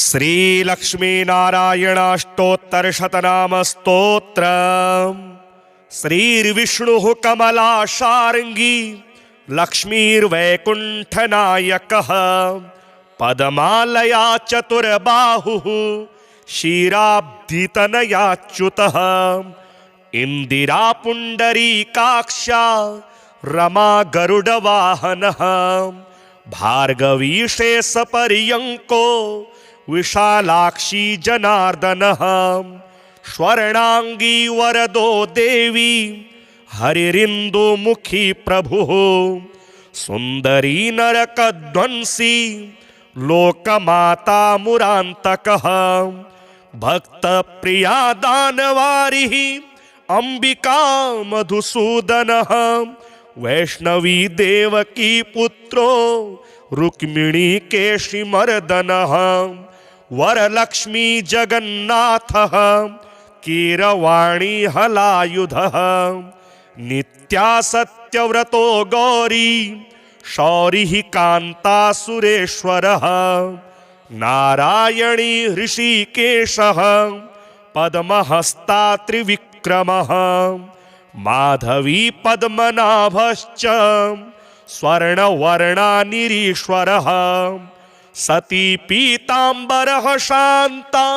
श्री लक्ष्मी नारायणाष्टोत्तर शतनाम स्तोत्र। श्रीर्विष्णुः कमलाशार्ङ्गी लक्ष्मीर्वैकुण्ठनायकः पद्मालया चतुर्बाहुः क्षीराब्धितनयाच्युतः इंदिरा पुण्डरीकाक्षा रमा गरुडवाहनः भार्गवी शेषपर्यङ्को विशालाक्षी जनार्दनः स्वर्णांगी वरदो देवी हरिरिन्दुमुखी प्रभुः सुंदरी नरकध्वंसी लोकमाता मुरान्तकः भक्तप्रिया दानवारिः अंबिका मधुसूदनः वैष्णवी देवकी पुत्रो रुक्मिणी केशिमर्दनः वरलक्ष्मी जगन्नाथः कीरवाणी हलायुधः नित्या सत्यव्रतो गौरी शौरिः कान्ता सुरेश्वरः नारायणी ऋषिकेशः पद्महस्ता त्रिविक्रमः माधवी पद्मनाभश्च स्वर्णवर्णानिरीश्वरः सती पीताम्बरः शान्ता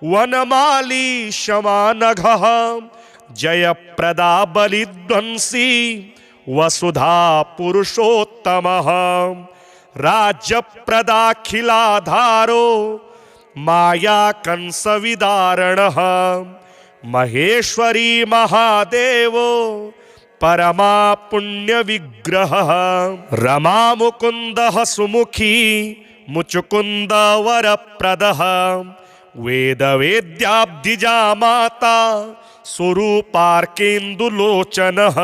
वनमाली शमानघः जयप्रदा बलिध्वंसी वसुधा पुरुषोत्तमः राज्यप्रदाखिलाधारो माया कंसविदारणः महेश्वरी महादेवो परमा पुण्य विग्रहः रमा मुकुंदः सुमुखी मुचुकुंद वरप्रदः वेद वेद्याब्धिजा माता स्वरूपार्केन्दुलोचनः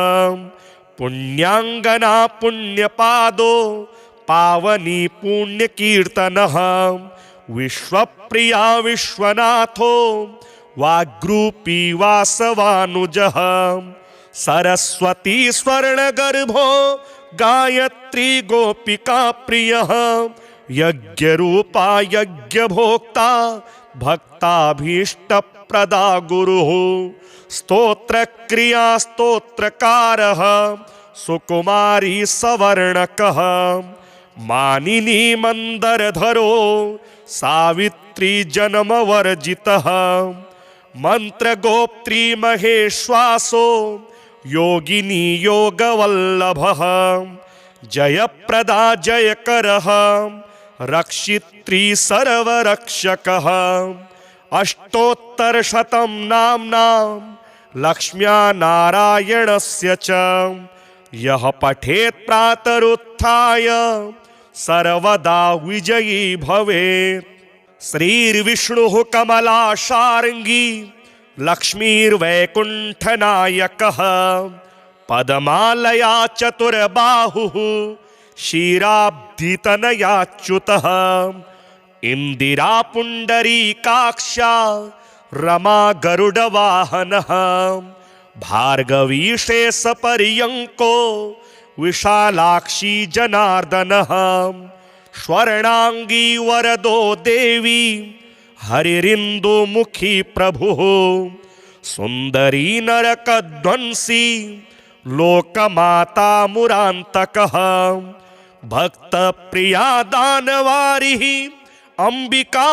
पुण्याङ्गना पुण्यपादो पावनी पुण्यकीर्तनः विश्वप्रिया विश्वनाथो वाग्रूपी वासवानुजः सरस्वती स्वर्णगर्भो गायत्री गोपिका प्रियः यज्ञरूपा यज्ञभोक्ता भक्ताभीष्टप्रदा गुरुः स्तोत्रक्रिया स्तोत्रकारः सुकुमारी सवर्णकः मानिनी मंदरधरो सावित्री जन्मवर्जितः मंत्रगोप्त्री महेश्वासो योगिनी योगवल्लभः जयप्रदा जयकरः रक्षित्री सर्वरक्षकः अष्टोत्तरशतं नाम्नां लक्ष्म्या नारायणस्य च यः पठेत् प्रातरुत्थाय सर्वदा विजयी भवेत्। श्रीर्विष्णुः कमलाशार्ङ्गी लक्ष्मीर्वैकुण्ठनायकः पद्मालया चतुर्बाहुः क्षीराब्धितनयाच्युतः इंदिरा पुण्डरीकाक्षा रमा गरुडवाहनः भार्गवी शेषपर्यङ्को विशालाक्षी जनार्दनः स्वर्णांगी वरदो देवी हरिरिन्दुमुखी प्रभुः सुंदरी नरकध्वंसी लोकमाता मुरान्तकः भक्तप्रिया दानवारिः अंबिका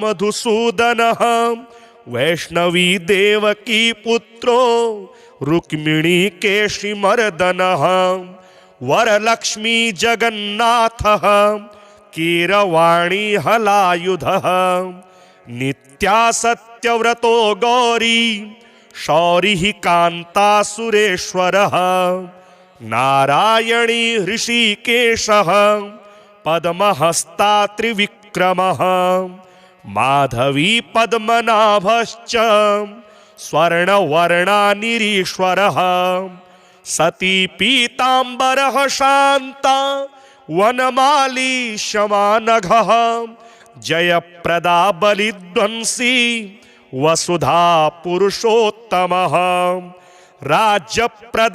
मधुसूदनः वैष्णवी देवकी पुत्रो रुक्मिणी केशिमर्दनः वरलक्ष्मी जगन्नाथः कीरवाणी हलायुधः नित्या सत्यव्रतो गौरी शौरिः कान्ता सुरेश्वरः नारायणी ऋषिकेशः पद्महस्ता त्रिविक्रमः माधवी पद्मनाभश्च स्वर्णवर्णानिरीश्वरः सती पीताम्बरः शान्ता वनमाली शमानघः जयप्रदा बलिध्वंसी वसुधा पुरुषोत्तमः राज्यप्रदाखिलाधारो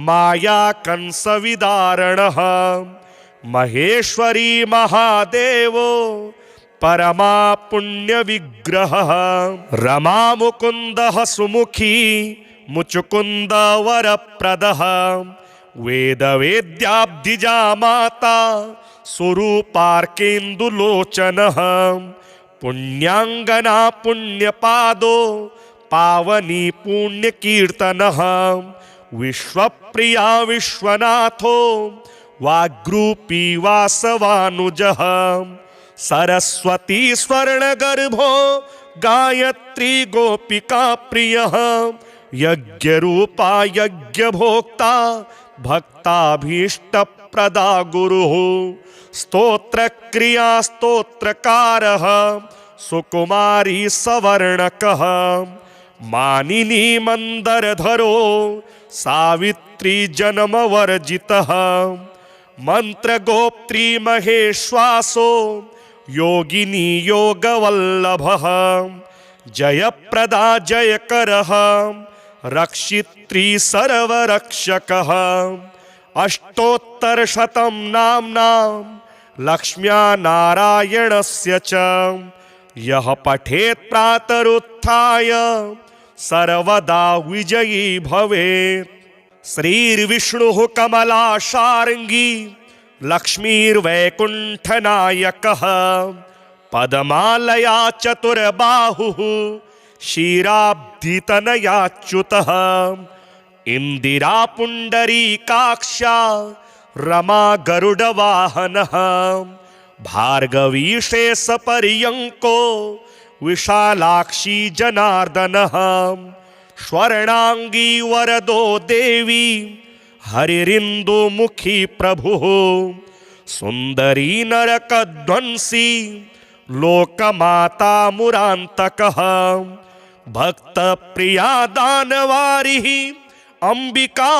माया कंसविदारणः महेश्वरी महादेवो परमा पुण्य विग्रह रमा मुकुंद सुमुखी मुचुकुंद वरप्रदः वेद वेद्याब्धिजा माता स्वरूपार्केन्दुलोचनः पुण्याङ्गना पुण्यपादो पावनी पुण्यकीर्तनः विश्वप्रिया विश्वनाथो वाग्रूपी वासवानुजः सरस्वती स्वर्णगर्भो गायत्री गोपिका प्रियः यज्ञरूपा यज्ञभोक्ता भक्ताभीष्टप्रदा गुरुः स्तोत्रक्रिया स्तोत्रकारः सुकुमारी सवर्णकः मानिनी मंदरधरो सावित्री जन्मवर्जितः मंत्रगोप्त्री महेश्वासो योगिनी योगवल्लभः जयप्रदा जयकरः रक्षित्री सर्वरक्षकः अष्टोत्तरशतं नाम्नां लक्ष्म्या नारायणस्य च यः पठेत् प्रातरुत्थाय सर्वदा विजयी भवेत्। श्रीर्विष्णुः कमलाशार्ङ्गी लक्ष्मीर्वैकुण्ठनायकः पद्मालया चतुर्बाहुः क्षीराब्धितनयाच्युतः इंदिरा पुण्डरीकाक्षा रमा गरुडवाहनः भार्गवी शेषपर्यङ्को विशालाक्षी जनार्दनः स्वर्णांगी वरदो देवी हरिरिन्दुमुखी प्रभुः सुंदरी नरकध्वंसी लोकमाता मुरान्तकः भक्तप्रिया दानवारिः अंबिका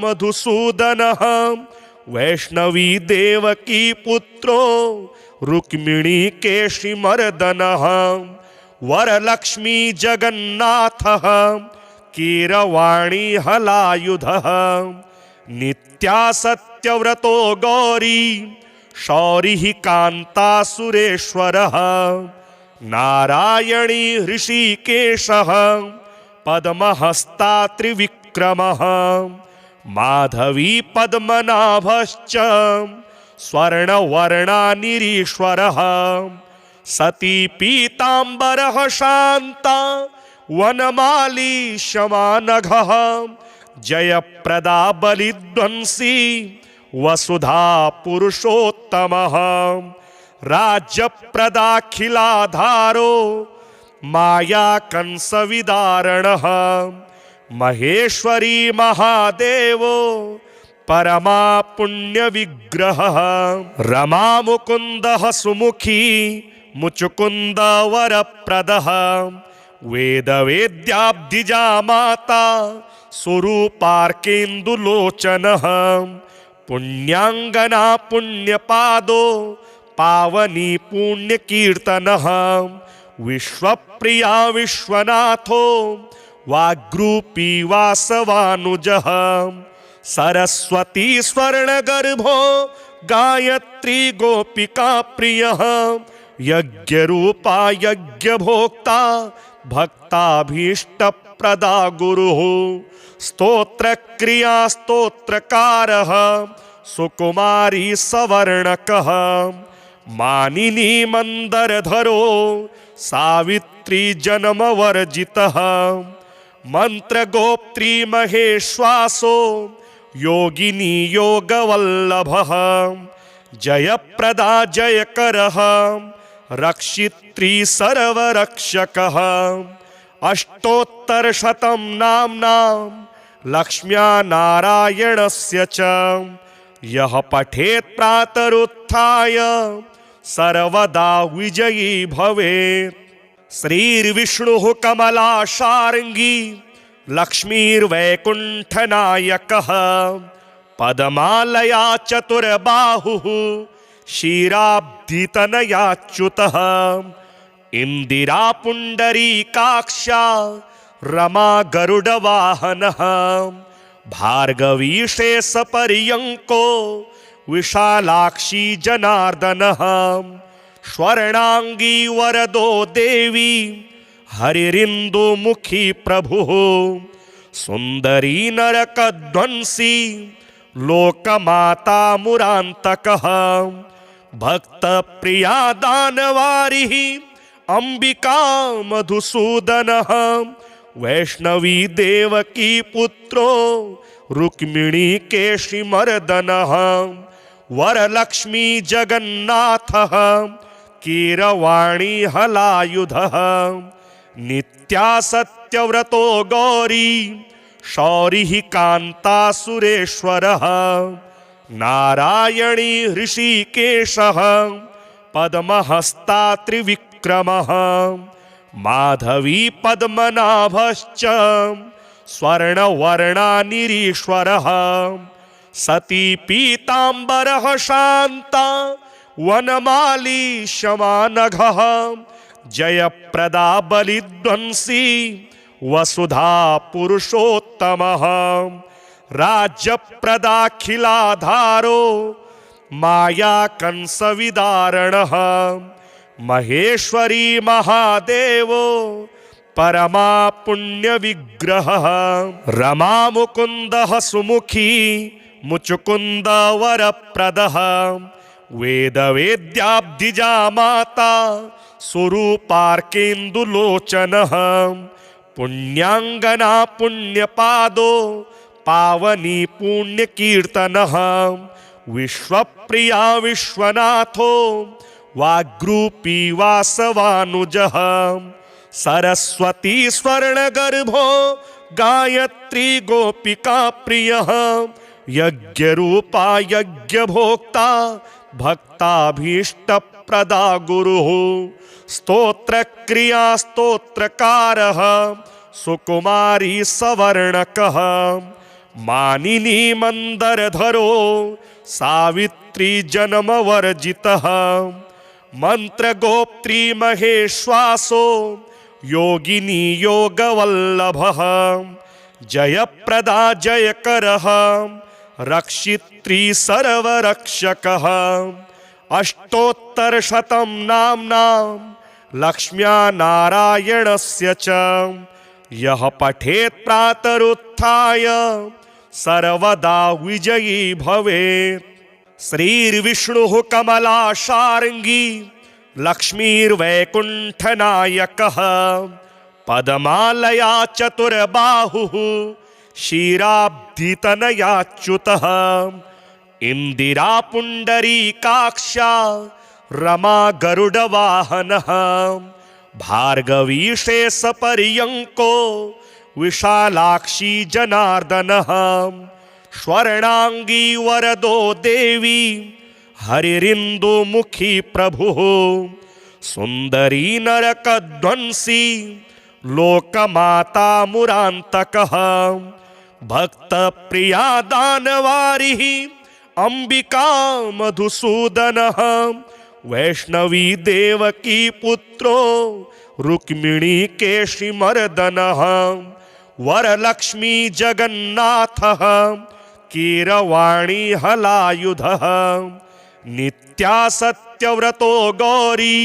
मधुसूदनः वैष्णवी देवकी पुत्रो रुक्मिणी केशिमर्दनः वरलक्ष्मी जगन्नाथः कीरवाणी हलायुधः नित्या सत्यव्रतो गौरी शौरिः कान्ता सुरेश्वरः नारायणी ऋषिकेशः पद्महस्ता त्रिविक्रमः माधवी पद्मनाभश्च स्वर्णवर्णा निरीश्वरः सती पीताम्बरः शान्ता वनमाली शमानघः जयप्रदा बलिध्वंसी वसुधा पुरुषोत्तमः राज्यप्रदाखिलाधारो माया कंसविदारणः महेश्वरी महादेवो परमा पुण्य विग्रहः रमा मुकुंदः सुमुखी मुचुकुंद वरप्रदः वेद वेद्याब्धिजा माता स्वरूपार्केन्दुलोचनः पुण्याङ्गना पुण्यपादो पावनी पुण्यकीर्तनः विश्वप्रिया विश्वनाथो वाग्रूपी वासवानुजः सरस्वती स्वर्णगर्भो गायत्री गोपिका प्रियः यज्ञरूपा यज्ञभोक्ता भक्ताभीष्टप्रदा गुरुः स्तोत्रक्रिया स्तोत्रकारः सुकुमारी सवर्णकः मानिनी मंदरधरो सावित्री जन्मवर्जितः मंत्रगोप्त्री महेश्वासो योगिनी योगवल्लभः जयप्रदा जयकरः रक्षित्री सर्वरक्षकः अष्टोत्तरशतं नाम्नां लक्ष्म्या नारायणस्य च यः पठेत् प्रातरुत्थाय सर्वदा विजयी भवेत्। श्रीर्विष्णुः कमलाशार्ङ्गी लक्ष्मीर्वैकुण्ठनायकः पद्मालया चतुर्बाहुः क्षीराब्धितनयाच्युतः इंदिरा पुण्डरीकाक्षा रमा गरुडवाहनः भार्गवी शेषपर्यङ्को विशालाक्षी जनार्दनः स्वर्णांगी वरदो देवी हरिरिन्दुमुखी प्रभुः सुंदरी नरकध्वंसी लोकमाता मुरान्तकः भक्तप्रिया दानवारिः अंबिका मधुसूदनः वैष्णवी देवकी पुत्रो रुक्मिणी केशिमर्दनः वरलक्ष्मी जगन्नाथः कीरवाणी हलायुधः नित्या सत्यव्रतो गौरी शौरिः कान्ता सुरेश्वरः नारायणी ऋषिकेशः पद्महस्ता त्रिविक्रमः माधवी पद्मनाभश्च स्वर्णवर्णानिरीश्वरः सती पीताम्बरः शान्ता वनमाली शमानघः जयप्रदा बलिध्वंसी वसुधा पुरुषोत्तमः राज्यप्रदाखिलाधारो माया कंसविदारणः महेश्वरी महादेवो परमा पुण्य विग्रहः रमा मुकुंदः सुमुखी मुचुकुंद वरप्रदः वेद वेद्याब्धिजा माता स्वरूपार्केन्दुलोचनः पुण्यांगना पुण्यपादो पावनी पुण्यकीर्तनः विश्वप्रिया विश्वनाथो वाग्रूपी वासवानुजः सरस्वती स्वर्णगर्भो गायत्री गोपिका प्रियः यज्ञरूपा यज्ञभोक्ता भक्ताभीष्टप्रदा गुरुः स्तोत्रक्रिया स्तोत्रकारः सुकुमारी सवर्णकः मानिनी मंदरधरो सावित्री जन्मवर्जितः मंत्रगोप्त्री महेश्वासो योगिनी योगवल्लभः जयप्रदा जयकरः रक्षित्री सर्वरक्षकः अष्टोत्तरशतं नाम्नां लक्ष्म्या नारायणस्य च यः पठेत् प्रातरुत्थाय सर्वदा विजयी भवेत्। श्रीर्विष्णुः कमलाशार्ङ्गी लक्ष्मीर्वैकुण्ठनायकः पद्मालया चतुर्बाहुः क्षीराब्धितनयाच्युतः इंदिरा पुण्डरीकाक्षा रमा गरुडवाहनः भार्गवी शेषपर्यङ्को विशालाक्षी जनार्दनः स्वर्णांगी वरदो देवी हरिरिन्दुमुखी प्रभुः सुंदरी नरकध्वंसी लोकमाता मुरान्तकः भक्तप्रिया दानवारिः अंबिका मधुसूदनः वैष्णवी देवकी पुत्रो रुक्मिणी केशिमर्दनः वरलक्ष्मी जगन्नाथः कीरवाणी हलायुधः नित्या सत्यव्रतो गौरी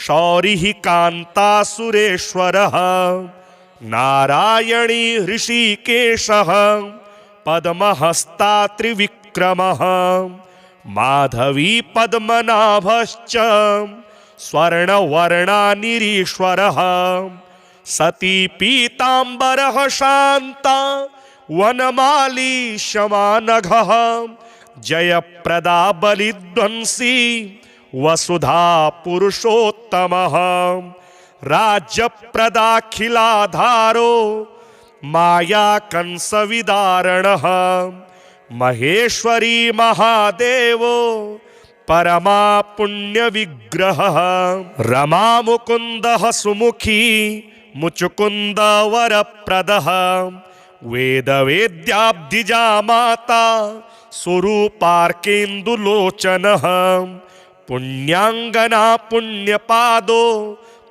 शौरिः कान्ता सुरेश्वरः नारायणी ऋषिकेशः पद्महस्ता त्रिविक्रमः माधवी पद्मनाभश्च स्वर्णवर्णानिरीश्वरः सती पीताम्बरः शान्ता वनमाली शमानघः जयप्रदा बलिध्वंसी वसुधा पुरुषोत्तमः राज्यप्रदाखिलाधारो माया कंसविदारणः महेश्वरी महादेवो परमा पुण्य विग्रहः रमा मुकुंदः सुमुखी मुचुकुंद वरप्रदः वेद वेद्याब्धिजा माता स्वरूपार्केन्दुलोचनः पुण्यांगना पुण्यपादो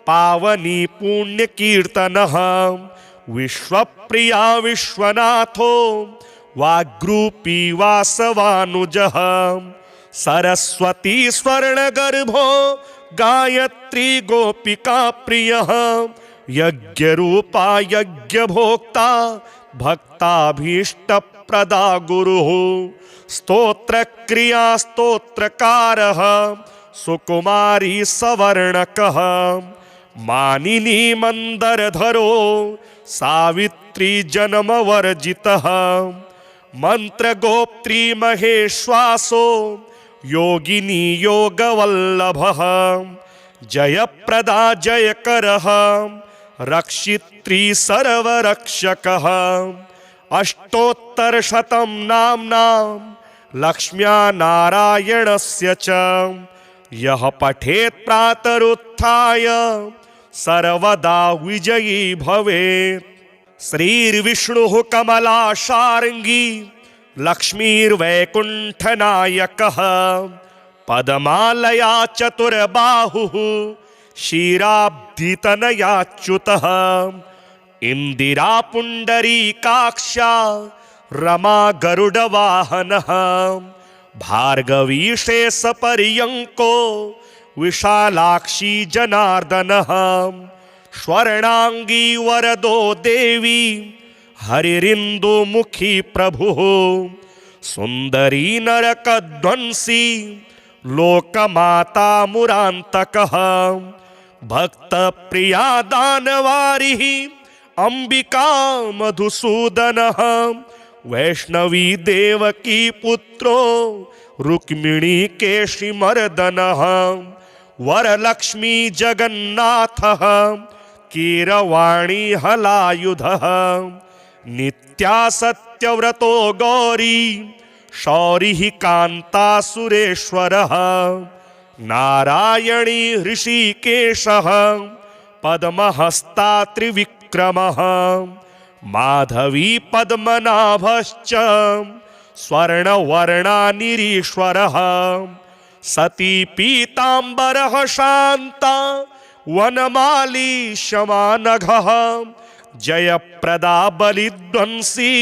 पावनी पुण्यकीर्तनः विश्वप्रिया विश्वनाथो वाग्रूपी वासवानुजः सरस्वती स्वर्णगर्भो गायत्री गोपिका प्रियः यज्ञरूपा यज्ञभोक्ता भक्ताभीष्टप्रदा गुरुः स्तोत्रक्रिया स्तोत्रकारः सुकुमारी सवर्णकः मानिनी मंदरधरो सावित्री जन्मवर्जितः मंत्रगोप्त्री महेश्वासो योगिनी योगवल्लभः जयप्रदा जयकरः रक्षित्री सर्वरक्षकः अष्टोत्तरशतं नाम्नां लक्ष्म्या नारायणस्य च यः पठेत् प्रातरुत्थाय सर्वदा विजयी भवेत्। श्रीर्विष्णुः कमलाशार्ङ्गी लक्ष्मीर्वैकुण्ठनायकः पद्मालया चतुर्बाहुः क्षीराब्धितनयाच्युतः इंदिरा पुण्डरीकाक्षा रमा गरुडवाहनः भार्गवी शेषपर्यङ्को विशालाक्षी जनार्दनः स्वर्णांगी वरदो देवी हरिरिन्दुमुखी प्रभुः सुंदरी नरकध्वंसी लोकमाता मुरान्तकः भक्तप्रिया दानवारिः अंबिका मधुसूदनः वैष्णवी देवकी पुत्रो रुक्मिणी केशिमर्दनः वरलक्ष्मी जगन्नाथः कीरवाणी हलायुधः नित्या सत्यव्रतो गौरी शौरिः कान्ता सुरेश्वरः नारायणी ऋषिकेशः पद्महस्ता त्रिविक्रमः माधवी पद्मनाभश्च स्वर्णवर्णा निरीश्वरः सती पीताम्बरः शान्ता वनमाली शमानघः जयप्रदा बलिध्वंसी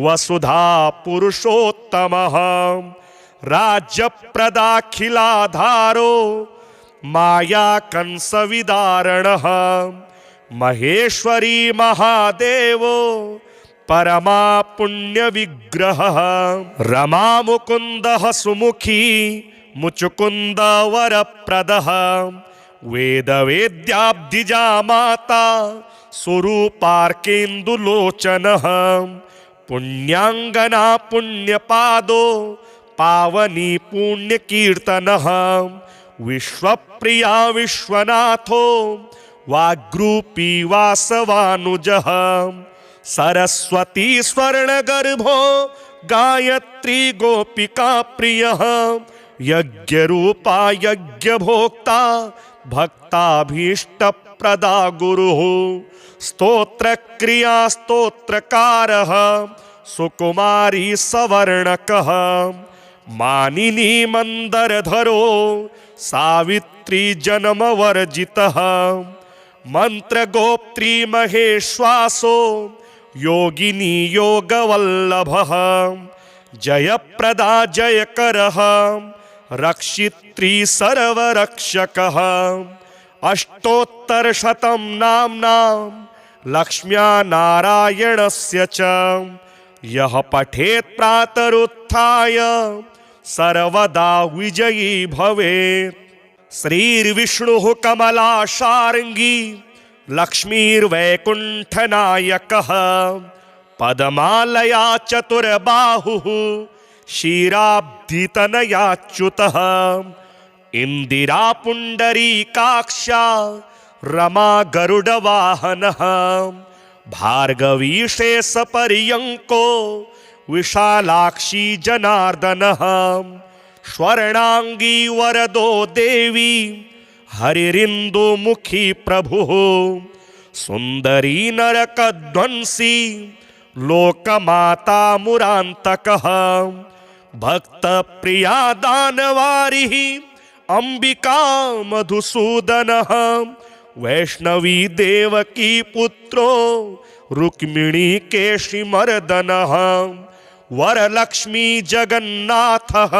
वसुधा पुरुषोत्तमः राज्यप्रदाखिलाधारो माया कंसविदारणः महेश्वरी महादेवो परमा पुण्य विग्रहः रमा मुकुंदः सुमुखी मुचुकुंद वरप्रदः वेद वेद्याब्धिजा माता स्वरूपार्केन्दुलोचनः पुण्यांगना पुण्यपादो पावनी पुण्यकीर्तनः विश्वप्रिया विश्वनाथो वाग्रूपी वासवानुजः सरस्वती स्वर्णगर्भो गायत्री गोपिका प्रियः यज्ञरूपा यज्ञभोक्ता भक्ताभीष्टप्रदा गुरुः स्तोत्रक्रिया स्तोत्रकारः सुकुमारी सवर्णकः मानिनी मंदरधरो सावित्री जन्मवर्जितः मंत्रगोप्त्री महेश्वासो योगिनी योगवल्लभः जयप्रदा जयकरः रक्षित्री सर्वरक्षकः अष्टोत्तरशतं नाम्नां लक्ष्म्या नारायणस्य च यः पठेत् प्रातरुत्थाय सर्वदा विजयी भवेत्। श्रीर्विष्णुः कमलाशार्ङ्गी लक्ष्मीर्वैकुण्ठनायकः पद्मालया चतुर्बाहुः क्षीराब्धितनयाच्युतः इंदिरा पुण्डरीकाक्षा रमा गरुडवाहनः भार्गवी शेषपर्यङ्को विशालाक्षी जनार्दनः स्वर्णांगी वरदो देवी हरिरिन्दुमुखी प्रभुः सुंदरी नरकध्वंसी लोकमाता मुरान्तकः भक्तप्रिया दानवारिः अंबिका मधुसूदनः वैष्णवी देवकी पुत्रो रुक्मिणी केशिमर्दनः वरलक्ष्मी जगन्नाथः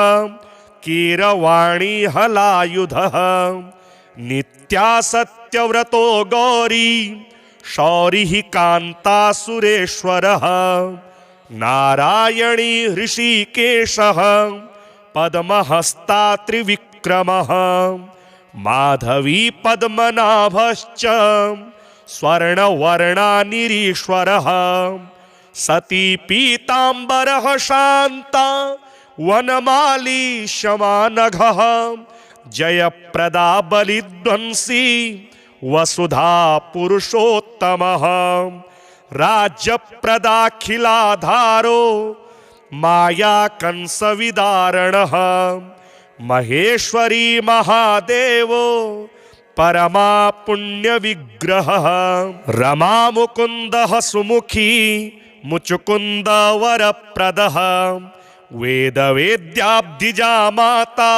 कीरवाणी हलायुधः नित्या सत्यव्रतो गौरी शौरिः कान्ता सुरेश्वरः नारायणी हृषीकेशः पद्महस्ता त्रिविक्रमः माधवी पद्मनाभश्च स्वर्णवर्णानिरीश्वरः सती पीताम्बरः शान्ता वनमाली शमानघः जयप्रदा बलिध्वंसी वसुधा पुरुषोत्तमः राज्यप्रदाखिलाधारो माया कंसविदारणः महेश्वरी महादेवो परमा पुण्यविग्रहः रमा मुकुन्दः सुमुखी मुचुकुन्द वरप्रदः वेदवेद्याब्धिजा माता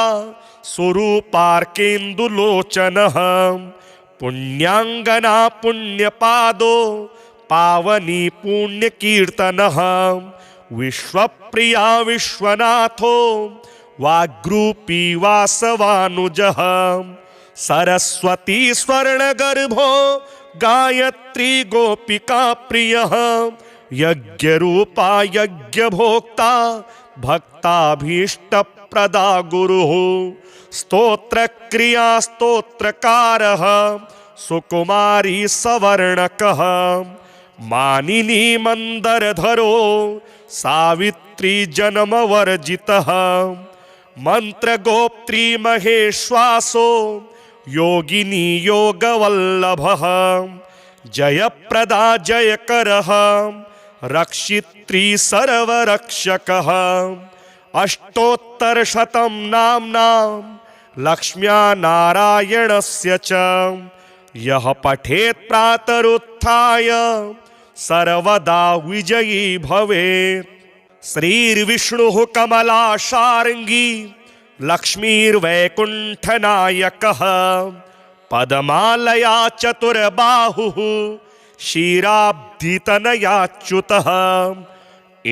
स्वरूपार्केन्दुलोचनः पुण्याङ्गना पुण्यपादो पावनी पुण्यकीर्तनः विश्वप्रिया विश्वनाथो वाग्रूपी वासवानुजः सरस्वती स्वर्णगर्भो गायत्री गोपिका प्रियः यज्ञरूपा यज्ञभोक्ता भक्ताभीष्टप्रदा गुरुः स्तोत्रक्रिया स्तोत्रकारः सुकुमारी सवर्णकः मानिनी मंदरधरो सावित्री जन्मवर्जितः मंत्रगोप्त्री महेश्वासो योगिनी योगवल्लभः जयप्रदा जयकरः रक्षित्री सर्वरक्षकः अष्टोत्तरशतं नाम्नां लक्ष्म्या नारायणस्य च यः पठेत् प्रातरुत्थाय सर्वदा विजयी भवेत्। श्रीर्विष्णुः कमलाशार्ङ्गी लक्ष्मीर्वैकुण्ठनायकः पद्मालया चतुर्बाहुः क्षीराब्धितनयाच्युतः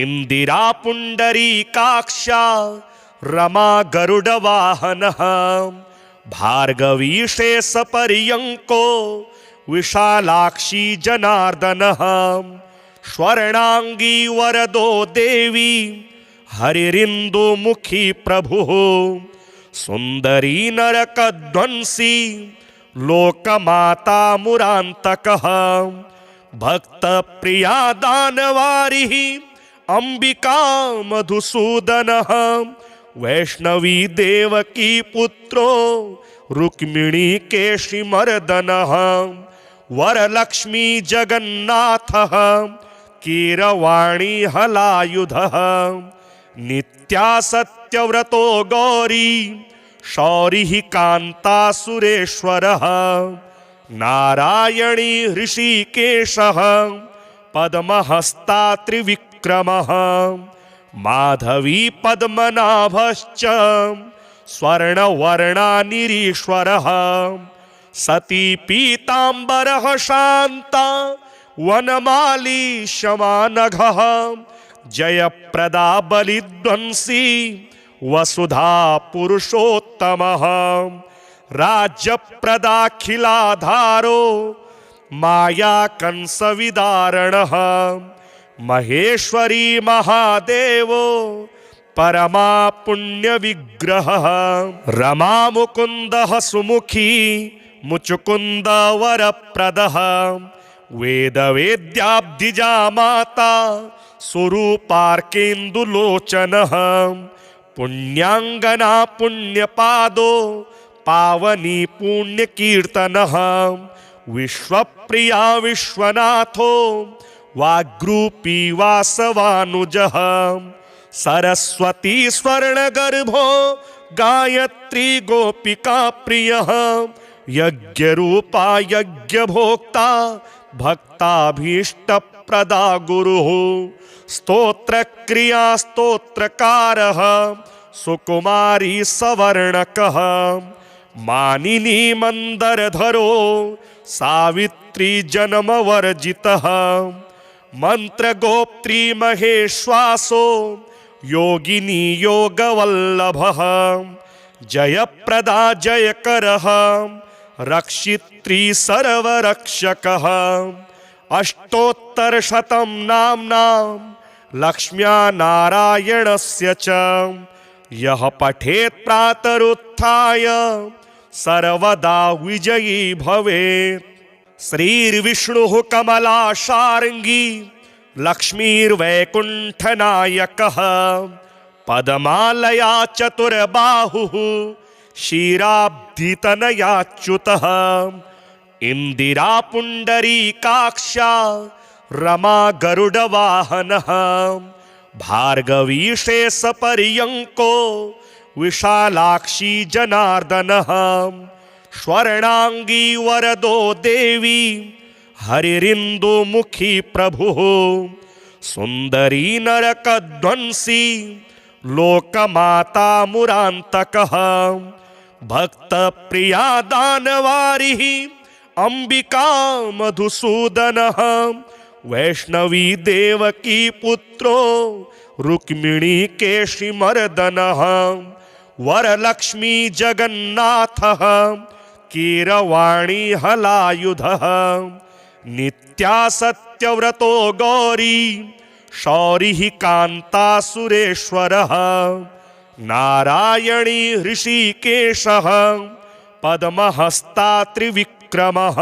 इंदिरा पुण्डरीकाक्षा रमा गरुडवाहनः भार्गवी शेषपर्यङ्को विशालाक्षी जनार्दनः स्वर्णांगी वरदो देवी हरिरिन्दुमुखी प्रभुः सुंदरी नरकध्वंसी लोकमाता मुरान्तकः भक्तप्रिया दानवारिः अंबिका मधुसूदनः वैष्णवी देवकी पुत्रो रुक्मिणी केशिमर्दनः वरलक्ष्मी जगन्नाथः कीरवाणी हलायुधः नित्या सत्यव्रतो गौरी शौरिः कान्ता सुरेश्वरः नारायणी हृषीकेशः पद्महस्ता त्रिविक्रमः माधवी पद्मनाभश्च स्वर्णवर्णानिरीश्वरः सती पीताम्बरः शान्ता वनमाली शमानघः जयप्रदा बलिध्वंसी वसुधा पुरुषोत्तमः राज्यप्रदाखिलाधारो माया कंसविदारणः महेश्वरी महादेवो परमा पुण्यविग्रहः रमा मुकुन्दः सुमुखी मुचुकुन्द वरप्रदः वेदवेद्याब्धिजा माता स्वरूपार्केन्दुलोचनः पुण्याङ्गना पुण्यपादो पावनी पुण्यकीर्तनः विश्वप्रिया विश्वनाथो वाग्रूपी वासवानुजः सरस्वती स्वर्णगर्भो गायत्री गोपिका प्रियः यज्ञरूपा यज्ञभोक्ता भक्ताभीष्टप्रदा गुरुः स्तोत्रक्रिया स्तोत्रकारः सुकुमारी सवर्णकः मानिनी मंदरधरो सावित्री जन्मवर्जितः मंत्रगोप्त्री महेश्वासो योगिनी योगवल्लभः जयप्रदा जयकरः रक्षित्री सर्वरक्षकः अष्टोत्तरशतं नाम्नां लक्ष्म्या नारायणस्य च यः पठेत् प्रातरुत्थाय सर्वदा विजयी भवेत्। श्रीर्विष्णुः कमलाशार्ङ्गी लक्ष्मीर्वैकुण्ठनायकः पद्मालया चतुर्बाहुः क्षीराब्धितनयाच्युतः इंदिरा पुण्डरीकाक्षा रमा गरुडवाहनः भार्गवी शेषपर्यङ्को विशालाक्षी जनार्दनः स्वर्णांगी वरदो देवी हरिरिन्दुमुखी प्रभुः सुंदरी नरकध्वंसी लोकमाता मुरान्तकः भक्तप्रिया दानवारिः अंबिका मधुसूदनः वैष्णवी देवकी पुत्रो रुक्मिणी केशिमर्दनः वरलक्ष्मी जगन्नाथः कीरवाणी हलायुधः नित्या सत्यव्रतो गौरी शौरिः कान्ता सुरेश्वरः नारायणी ऋषिकेशः पद्महस्ता त्रिविक्रमः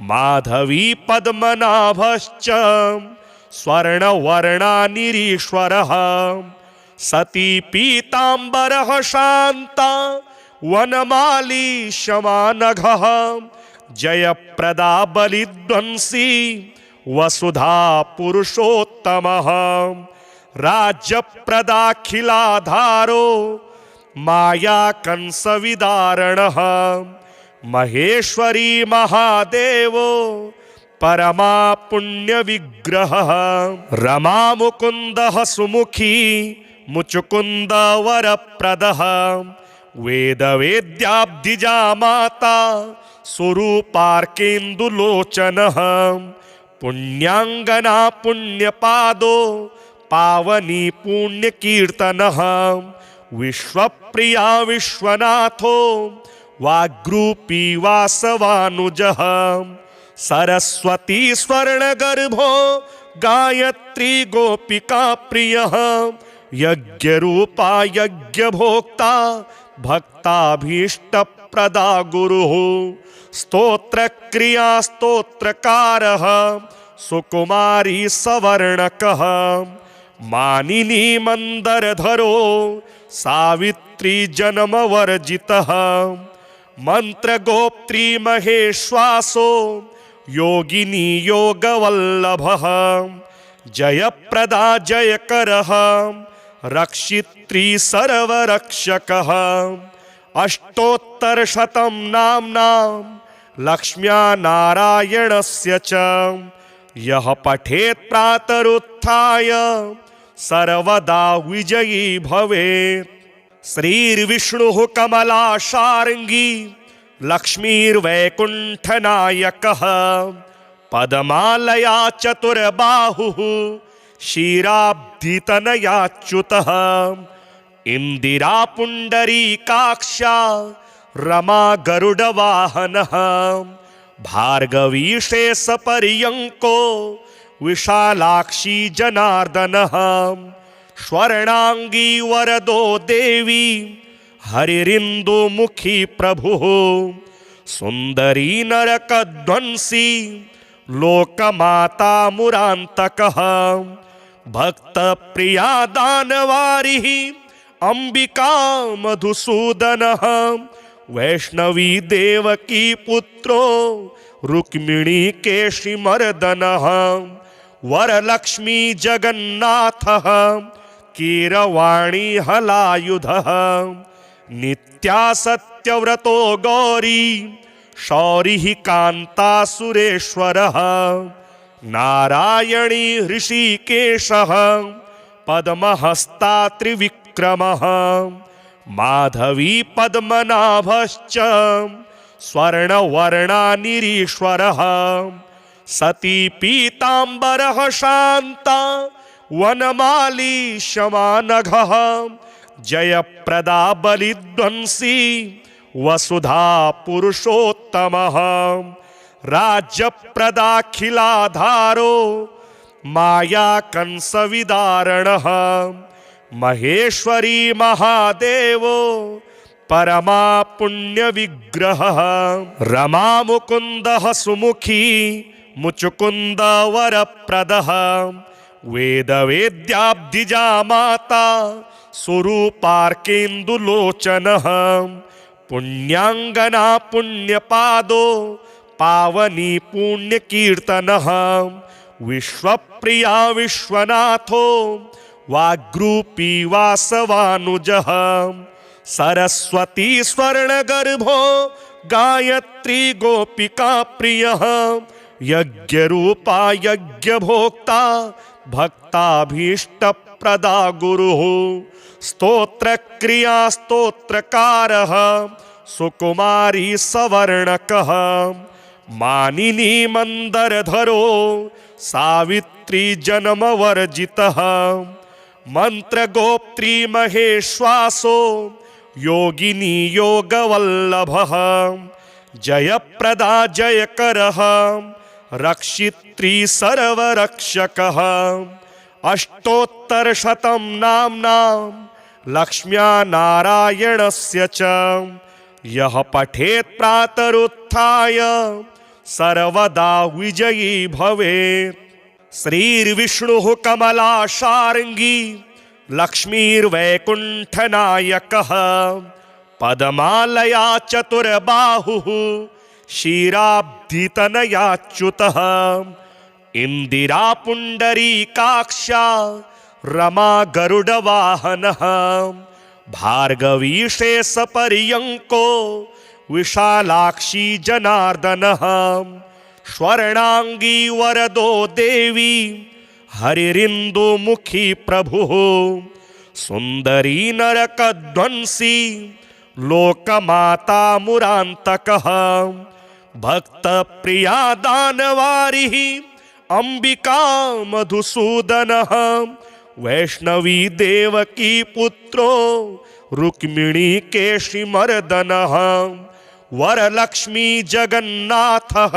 माधवी पद्मनाभश्च स्वर्णवर्णानिरीश्वरः सती पीताम्बरः शान्ता वनमाली शमानघः जयप्रदा बलिध्वंसी वसुधा पुरुषोत्तमः राज्यप्रदाखिलाधारो माया कंसविदारणः महेश्वरी महादेवो परमा पुण्यविग्रहः रमा मुकुन्दः सुमुखी मुचुकुन्द वरप्रदः वेदवेद्याब्धिजा माता स्वरूपार्केन्दुलोचनः पुण्याङ्गना पुण्यपादो पावनी पुण्यकीर्तनः विश्वप्रिया विश्वनाथो वाग्रूपी वासवानुजः सरस्वती स्वर्णगर्भो गायत्री गोपिका प्रियः यज्ञरूपा यज्ञभोक्ता भक्ताभीष्टप्रदा गुरुः स्तोत्रक्रिया स्तोत्रकारः सुकुमारी सवर्णकः मानिनी मंदरधरो सावित्री जन्मवर्जितः मंत्रगोप्त्री महेश्वासो योगिनी योगवल्लभः जयप्रदा जयकरः रक्षित्री सर्वरक्षकः अष्टोत्तरशतं नाम्नां लक्ष्म्या नारायणस्य च यः पठेत् प्रातरुत्थाय सर्वदा विजयी भवेत्। श्रीर्विष्णुः कमलाशार्ङ्गी लक्ष्मीर्वैकुण्ठनायकः पद्मालया चतुर्बाहुः क्षीराब्धितनयाच्युतः इंदिरा पुण्डरीकाक्षा रमा गरुडवाहनः भार्गवी शेषपर्यङ्को विशालाक्षी जनार्दनः स्वर्णांगी वरदो देवी हरिरिन्दुमुखी प्रभुः सुंदरी नरकध्वंसी लोकमाता मुरान्तकः भक्तप्रिया दानवारिः अंबिका मधुसूदनः वैष्णवी देवकी पुत्रो रुक्मिणी केशिमर्दनः वरलक्ष्मी जगन्नाथः कीरवाणी हलायुधः नित्या सत्यव्रतो गौरी शौरिः कान्ता सुरेश्वरः नारायणी ऋषिकेशः पद्महस्ता त्रिविक्रमः माधवी पद्मनाभश्च स्वर्णवर्णानिरीश्वरः सती पीताम्बरः शान्ता वनमाली शमानघः जयप्रदा बलिध्वंसी वसुधा पुरुषोत्तमः राज्यप्रदाखिलाधारो माया कंसविदारणः महेश्वरी महादेवो परमा पुण्य विग्रहः रमा मुकुंदः सुमुखी मुचुकुंद वरप्रदः वेद वेद्याब्धिजा माता स्वरूपार्केन्दुलोचनः पुण्याङ्गना पुण्यपादो पावनी पुण्यकीर्तनः विश्वप्रिया विश्वनाथो वाग्रूपी वासवानुजः सरस्वती स्वर्णगर्भो गायत्री गोपिका प्रियः यज्ञरूपा यज्ञभोक्ता भक्ताभीष्टप्रदा गुरुः स्तोत्रक्रिया स्तोत्रकारः सुकुमारी सवर्णकः मानिनी मंदरधरो सावित्री जन्मवर्जितः मंत्रगोप्त्री महेश्वासो योगिनी योगवल्लभः जयप्रदा जयकरः रक्षित्री सर्वरक्षकः अष्टोत्तरशतं नाम्नां लक्ष्म्या नारायणस्य च यः पठेत् प्रातरुत्थाय सर्वदा विजयी भवेत्। श्रीर्विष्णुः कमलाशार्ङ्गी लक्ष्मीर्वैकुण्ठनायकः पद्मालया चतुर्बाहुः क्षीराब्धितनयाच्युतः इंदिरा पुण्डरीकाक्षा रमा गरुडवाहनः भार्गवी शेषपर्यङ्को विशालाक्षी जनार्दनः स्वर्णांगी वरदो देवी हरिरिन्दुमुखी प्रभुः सुंदरी नरकध्वंसी लोकमाता मुरान्तकः भक्तप्रिया दानवारिः अंबिका मधुसूदनः वैष्णवी देवकी पुत्रो रुक्मिणी केशिमर्दनः वरलक्ष्मी जगन्नाथः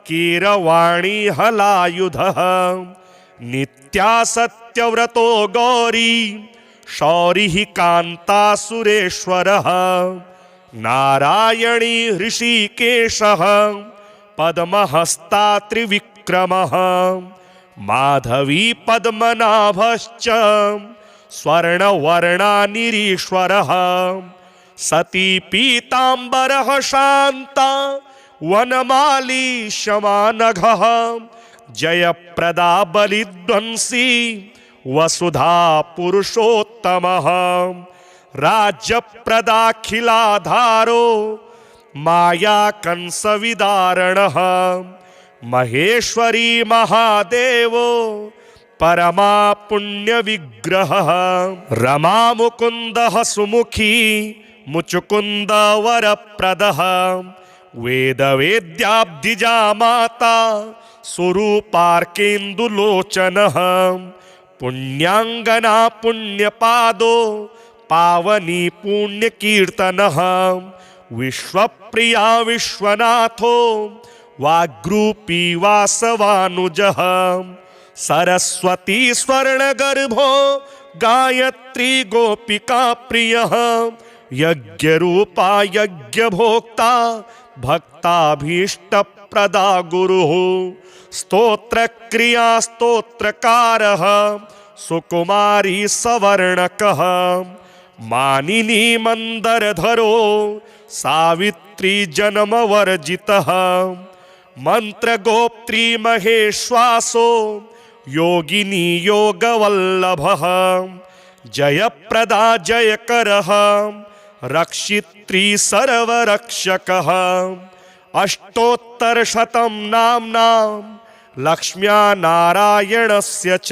कीरवाणी हलायुधः नित्या सत्यव्रतो गौरी शौरिः कान्ता सुरेश्वरः नारायणी ऋषिकेशः पद्महस्ता त्रिविक्रमः माधवी पद्मनाभश्च स्वर्णवर्णानिरीश्वरः सती पीताम्बरः शान्ता वनमाली शमानघः जयप्रदा बलिध्वंसी वसुधा पुरुषोत्तमः राज्यप्रदाखिलाधारो माया कंसविदारणः महेश्वरी महादेवो परमा पुण्य विग्रहः रमा मुकुंदः सुमुखी मुचुकुंद वरप्रदः वेद वेद्याब्धिजा माता स्वरूपार्केन्दुलोचनः पुण्याङ्गना पुण्यपादो पावनी पुण्यकीर्तनः विश्वप्रिया विश्वनाथो वाग्रूपी वासवानुजः सरस्वती स्वर्णगर्भो गायत्री गोपिका प्रियः यज्ञरूपा यज्ञभोक्ता भक्ताभीष्टप्रदा गुरुः स्तोत्रक्रिया स्तोत्रकारः सुकुमारी सवर्णकः मानिनी मंदरधरो सावित्री जन्मवर्जितः मंत्रगोप्त्री महेश्वासो योगिनी योगवल्लभः जयप्रदा जयकरः रक्षित्री सर्वरक्षकः अष्टोत्तरशतं नाम्नां लक्ष्म्या नारायणस्य च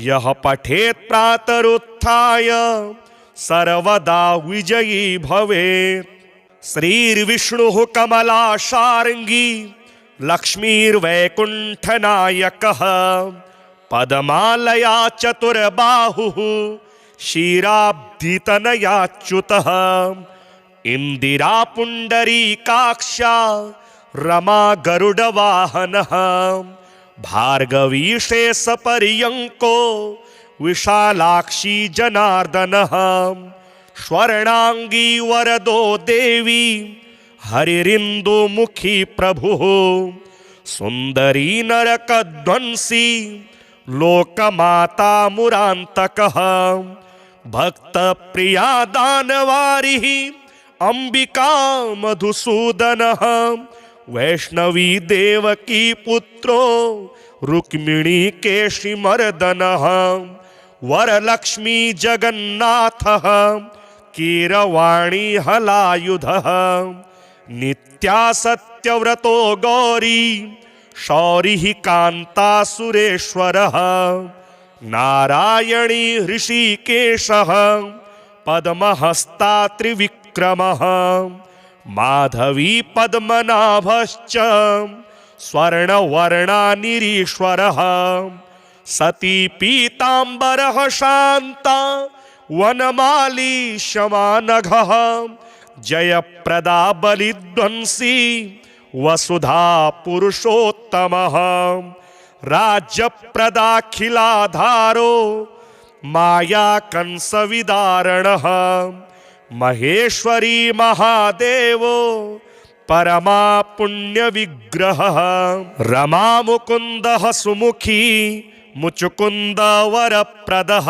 यः पठेत् प्रातरुत्थाय सर्वदा विजयी भवेत्। श्रीर्विष्णुः कमलाशार्ङ्गी लक्ष्मीर्वैकुण्ठनायकः पद्मालया चतुर्बाहुः क्षीराब्धितनयाच्युतः इंदिरा पुंडरीकाक्षा रमा गरुडवाहनः भार्गवी शेषपर्यंको विशालाक्षी जनार्दनः स्वर्णांगी वरदो देवी हरिरिंदुमुखी प्रभुः सुंदरी नरकध्वंसी लोकमाता मुरांतकः भक्तप्रिया दानवारिः अंबिका मधुसूदनः वैष्णवी देवकी पुत्रो रुक्मिणी केशिमर्दनः वरलक्ष्मी जगन्नाथः कीरवाणी हलायुधः नित्या सत्यव्रतो गौरी शौरिः कान्ता सुरेश्वरः नारायणी ऋषिकेशः पद्महस्ता त्रिविक्रमः माधवी पद्मनाभश्च स्वर्णवर्णानिरीश्वरः सती पीताम्बरः शान्ता वनमाली शमानघः जयप्रदा बलिध्वंसी वसुधा पुरुषोत्तमः राज्यप्रदाखिलाधारो माया कंसविदारणः महेश्वरी महादेवो परमा पुण्य विग्रहः रमा मुकुंदः सुमुखी मुचुकुंद वरप्रदः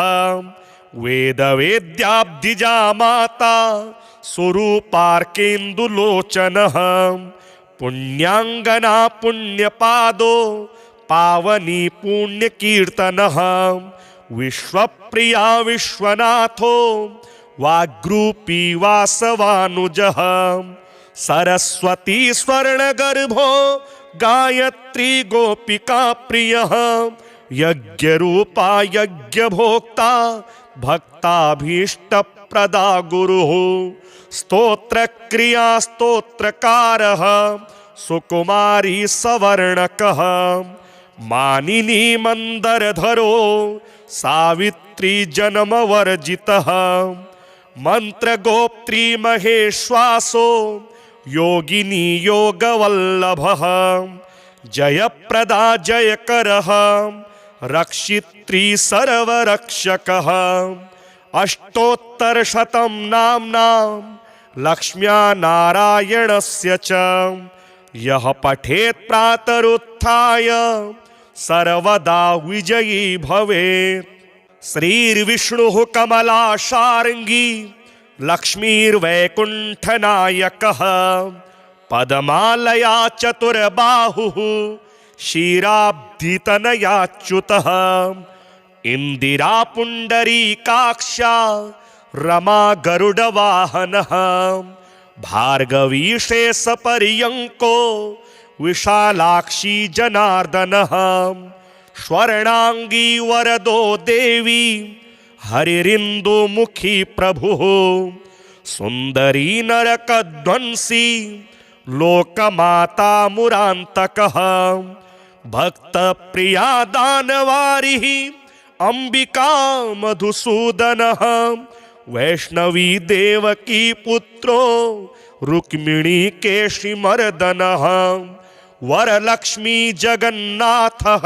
वेद वेद्याब्धिजा माता स्वरूपार्केन्दुलोचनः पुण्यांगना पुण्यपादो पावनी पुण्यकीर्तनः विश्वप्रिया विश्वनाथो वाग्रूपी वासवानुजः सरस्वती स्वर्णगर्भो गायत्री गोपिका प्रियः यज्ञरूपा यज्ञभोक्ता भक्ताभीष्टप्रदा गुरुः स्तोत्रक्रिया स्तोत्रकारः सुकुमारी सवर्णकः मानिनी मंदरधरो सावित्री जन्मवर्जितः मंत्रगोप्त्री महेश्वासो योगिनी योगवल्लभः जयप्रदा जयकरः रक्षित्री सर्वरक्षकः अष्टोत्तरशतं नाम्नां लक्ष्म्या नारायणस्य च यः पठेत् प्रातरुत्थाय सर्वदा विजयी भवेत्। श्रीर्विष्णुः कमलाशार्ङ्गी लक्ष्मीर्वैकुण्ठनायकः पद्मालया चतुर्बाहुः क्षीराब्धितनयाच्युतः इंदिरा पुंडरीकाक्षा रमा गरुडवाहनः भार्गवी शेषपर्यंको विशालाक्षी जनार्दनः स्वर्णांगी वरदो देवी हरिरिंदुमुखी प्रभुः सुंदरी नरकध्वंसी लोकमाता मुरांतकः भक्तप्रिया दानवारिः अंबिका मधुसूदनः वैष्णवी देवकी पुत्रो रुक्मिणी केशिमर्दनः वरलक्ष्मी जगन्नाथः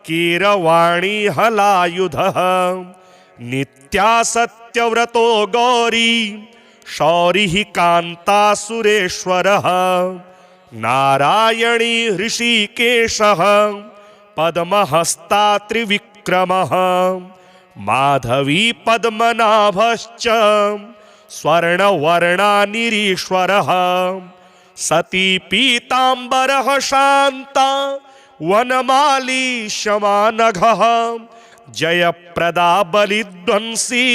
कीरवाणी हलायुधः नित्या सत्यव्रतो गौरी शौरिः कान्ता सुरेश्वरः नारायणी ऋषिकेशः पद्महस्ता त्रिविक्रमः माधवी पद्मनाभश्च स्वर्णवर्णानिरीश्वरः सती पीताम्बरः शान्ता वनमाली शमानघः जयप्रदा बलिध्वंसी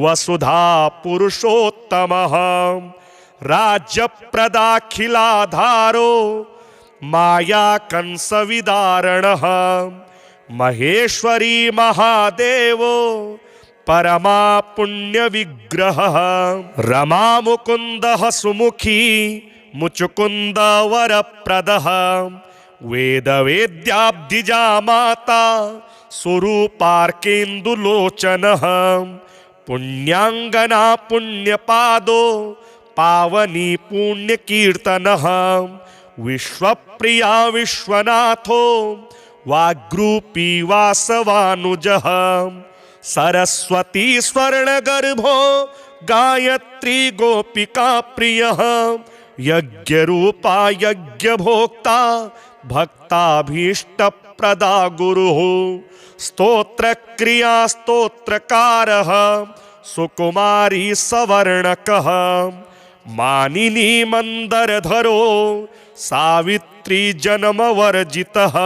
वसुधा पुरुषोत्तमः राज्यप्रदाखिलाधारो माया कंसविदारणः महेश्वरी महादेवो परमा पुण्य विग्रहः रमा मुकुंदः सुमुखी मुचुकुंद वरप्रदः वेद वेद्याब्धिजा माता स्वरूपार्केन्दुलोचनः पुण्याङ्गना पुण्यपादो पावनी पुण्यकीर्तनः विश्वप्रिया विश्वनाथो वाग्रूपी वासवानुजः सरस्वती स्वर्णगर्भो गायत्री गोपिका प्रियः यज्ञरूपा यज्ञभोक्ता भक्ताभीष्टप्रदा गुरुः स्तोत्रक्रिया स्तोत्रकारः सुकुमारी सवर्णकः मानिनी मंदरधरो सावित्री जन्मवर्जितः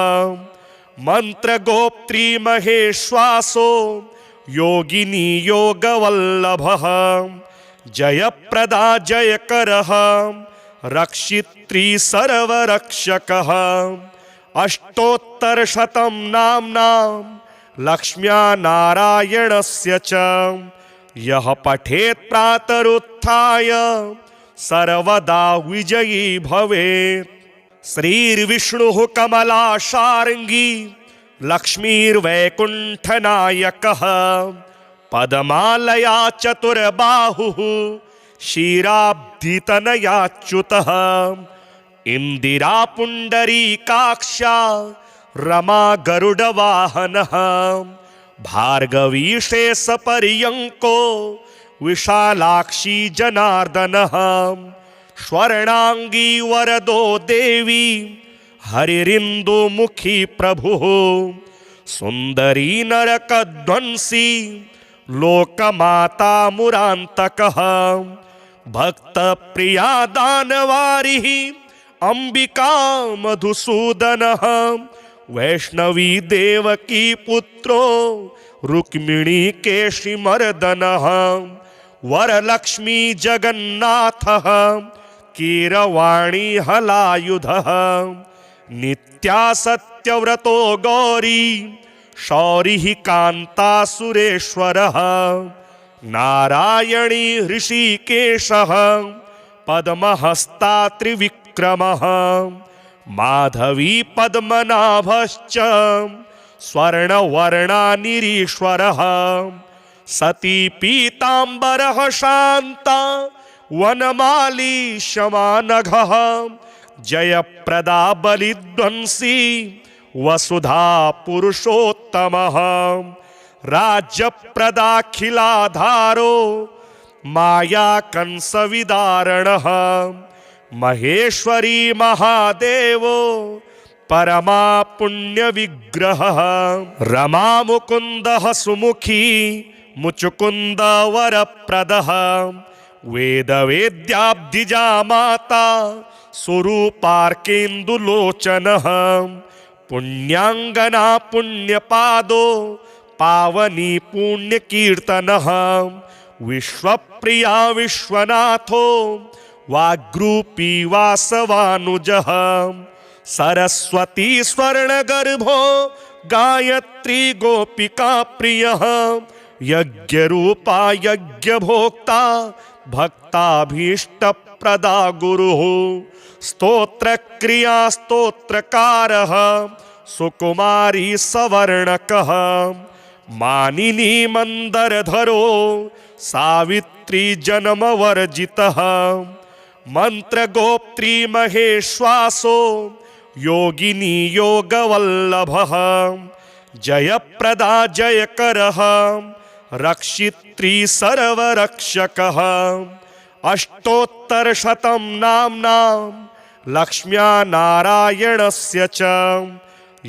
मंत्रगोप्त्री महेश्वासो योगिनी योगवल्लभः जयप्रदा जयकरः रक्षित्री सर्वरक्षकः अष्टोत्तरशतं नाम्नां लक्ष्म्या नारायणस्य च यः पठेत् प्रातरुत्थाय सर्वदा विजयी भवेत्। श्रीर्विष्णुः कमलाशार्ङ्गी लक्ष्मीर्वैकुण्ठनायकः पद्मालया चतुर्बाहुः क्षीराब्धितनयाच्युतः इंदिरा पुण्डरीकाक्षा रमा गरुडवाहनः भार्गवी शेषपर्यङ्को विशालाक्षी जनार्दनः स्वर्णांगी वरदो देवी हरिरिन्दुमुखी प्रभुः सुंदरी नरकध्वंसी लोकमाता मुरान्तकः भक्तप्रिया दानवारिः अंबिका मधुसूदनः वैष्णवी देवकी पुत्रो रुक्मिणी केशिमर्दनः वरलक्ष्मी जगन्नाथः कीरवाणी हलायुधः नित्या सत्यव्रतो गौरी शौरिः कान्ता सुरेश्वरः नारायणी ऋषिकेशः पद्महस्ता त्रिविक्रमः माधवी पद्मनाभश्च स्वर्णवर्णानिरीश्वरः सती पीताम्बरः शान्ता वनमाली शमानघः जयप्रदा बलिध्वंसी वसुधा पुरुषोत्तमः राज्यप्रदाखिलाधारो माया कंसविदारणः महेश्वरी महादेवो परमा पुण्य विग्रहः रमा मुकुंदः सुमुखी मुचुकुंद वरप्रदः वेद वेद्याब्धिजा माता स्वरूपार्केन्दुलोचनः पुण्याङ्गना पुण्यपादो पावनी पुण्यकीर्तनः विश्वप्रिया विश्वनाथो वाग्रूपी वासवानुजः सरस्वती स्वर्णगर्भो गायत्री गोपिका प्रियः यज्ञरूपा यज्ञभोक्ता भक्ताभीष्टप्रदा गुरुः स्तोत्रक्रिया स्तोत्रकारः सुकुमारी सवर्णकः मानिनी मंदरधरो सावित्री जन्मवर्जितः मंत्रगोप्त्री महेश्वासो योगिनी योगवल्लभः जयप्रदा जयकरः रक्षित्री सर्वरक्षकः अष्टोत्तरशतं नाम्नां लक्ष्म्या नारायणस्य च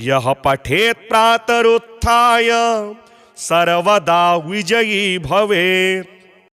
यः पठेत् प्रातरुत्थाय सर्वदा विजयी भवेत्।